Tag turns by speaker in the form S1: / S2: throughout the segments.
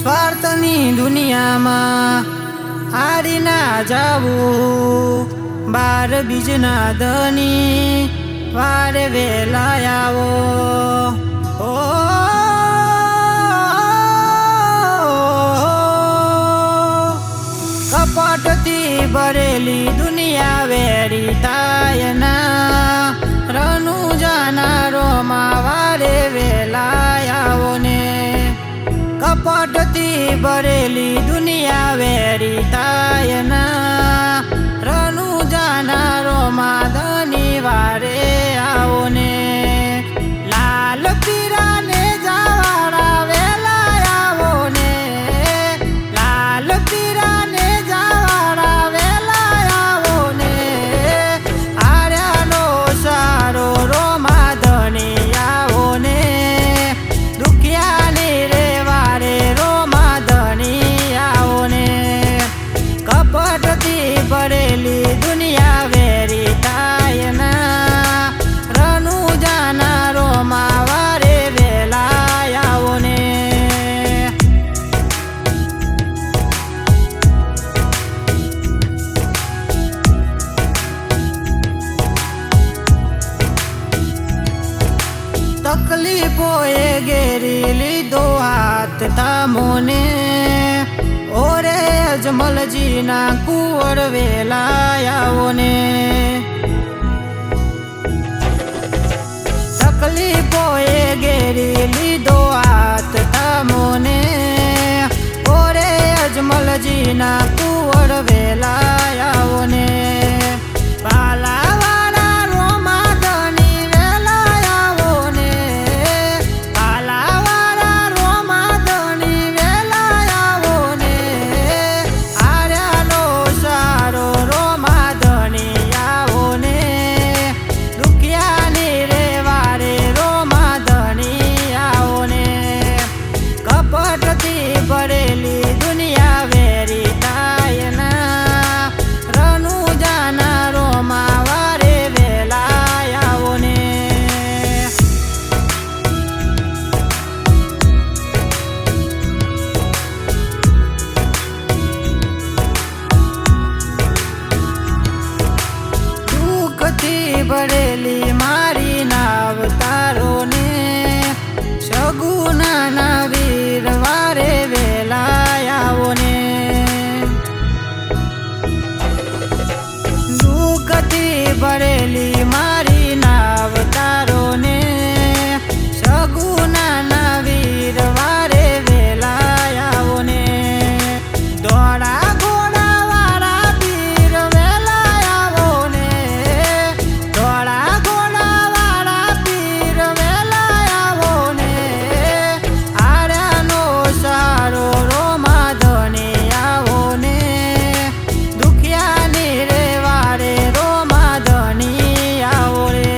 S1: સ્વાર્થની દુનિયામાં હારી ના જાવું, બાર બીજના ધની વારે વેલા આવો. ઓ કપટથી ભરેલી દુનિયા વેરી થાય ના, રનું જાનારોમાં વારે વેલા આવો ને. કપટથી ભરેલી દુનિયા વેરી થાય ના, રનું જાનારોમાં ધની વારે આવો ને. લાલ પીરાને જાવાળા વેલા આવો ને, લાલ પીરાને જાવાળા વેલા આવો ને. આર્યાનો સારો રોમા ધણી આવો ને, દુખિયાની રે વારે રોમા ધણી આવો ને. કપટથી ભરેલી દુનિયા વેરી થાય ના, રનું જાનારોમાં વારે વેલા આવો ને. તકલીફોએ ઘેરી લીધો હાથ થામોને, ઓરે અજમલજીના કુંવર વેલા આવો ને. તકલીફોએ ઘેરી લીધો હાથ થામોને, ઓરે અજમલજીના કુંવર વેલા આવો ને. પાલાવાળા રોમા ધણી વેલા આવો ને, પાલાવાળા રોમા ધણી વેલા આવો ને. આર્યાનો સારો રોમા ધણી આવો ને, દુખિયાની રે વારે રોમા ધણી આવો ને. કપટથી ભરેલી દુનિયા વેરી થાય ના, રનું જાનારોમાં વારે વેલા આવો ને. દુઃખથી ભરેલી મારી નાવ તારો ને, સગુનાના વીર વારે વેલા આવો ને. દુઃખથી ભરેલી મારી નાવ તારો ને, સગુનાના વીર વારે વેલા આવો ને. દોડા ઘોડા વાળા વીર વેલા આવો ને, દોડા ઘોડા વાળા વીર વેલા આવો ને. આર્યાનો સારો રોમા ધણી આવો ને, દુખિયાની રે વારે રોમા ધણી આવો રે.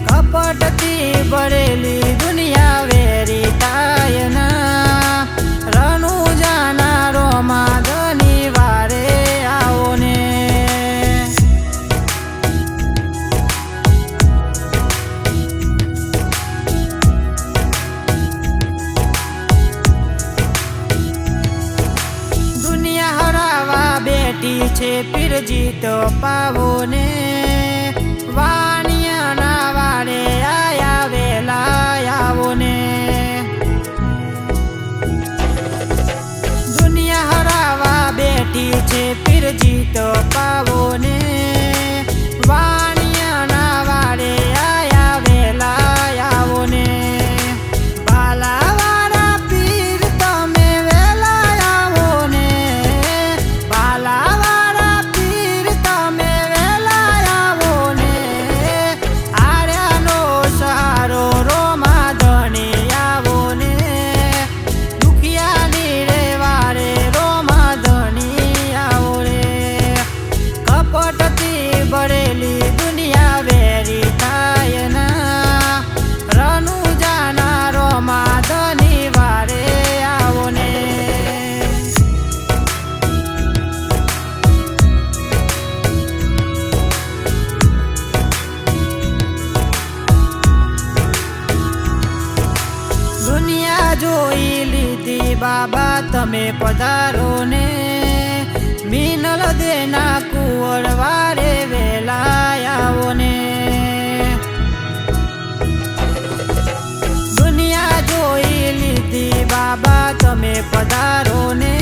S1: કપટથી ભરેલી દુનિયા વેરી થાય ના, રનું જાનારોમાં ધણી વારે આવો ને. દુનિયા હરાવા બેઠી છે પીરજી તો પાવો ને, વાણિયાના વારે આયા વેલા આવો ને. દુનિયા હરાવા બેઠી છે પીરજી તો પાવો ને, વાણિયાના વારે આયા વેલા આવો ને. બાલાવાળા પીર તમે વેલા આવો ને, બાલાવાળા પીર તમે વેલા આવો ને. આર્યાનો સારો રોમા ધણી આવો ને, દુખિયાની રે વારે રોમા ધણી આવો રે. તમે પધારો ને મિનલ દેના કુંવર વારે વેલા આવો ને દુનિયા જોઈ લીધી બાબા તમે પધારો ને